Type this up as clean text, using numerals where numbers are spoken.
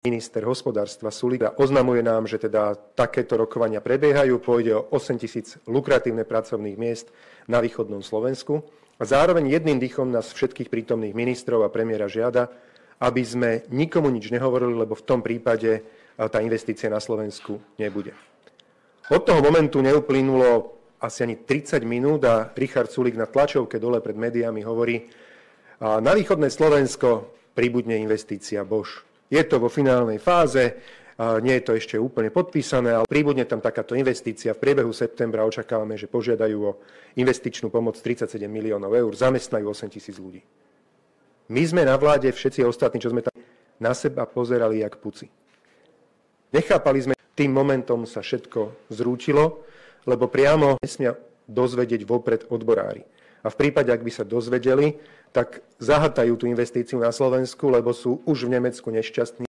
Minister hospodárstva Sulík oznamuje nám, že teda takéto rokovania prebiehajú, pôjde o 8 000 lukratívne pracovných miest na východnom Slovensku. A zároveň jedným dýchom nás všetkých prítomných ministrov a premiéra žiada, aby sme nikomu nič nehovorili, lebo v tom prípade tá investícia na Slovensku nebude. Od toho momentu neuplynulo asi ani 30 minút a Richard Sulík na tlačovke dole pred médiami hovorí: na východné Slovensko pribudne investícia Bosch. Je to vo finálnej fáze, nie je to ešte úplne podpísané, ale pribudne tam takáto investícia. V priebehu septembra očakávame, že požiadajú o investičnú pomoc 37 miliónov eur, zamestnajú 8 000 ľudí. My sme na vláde, všetci ostatní, čo sme tam, na seba pozerali jak puci. Nechápali sme, tým momentom sa všetko zrútilo, lebo priamo nesmia dozvedieť vopred odborári. A v prípade, ak by sa dozvedeli, tak zahatajú tú investíciu na Slovensku, lebo sú už v Nemecku nešťastní.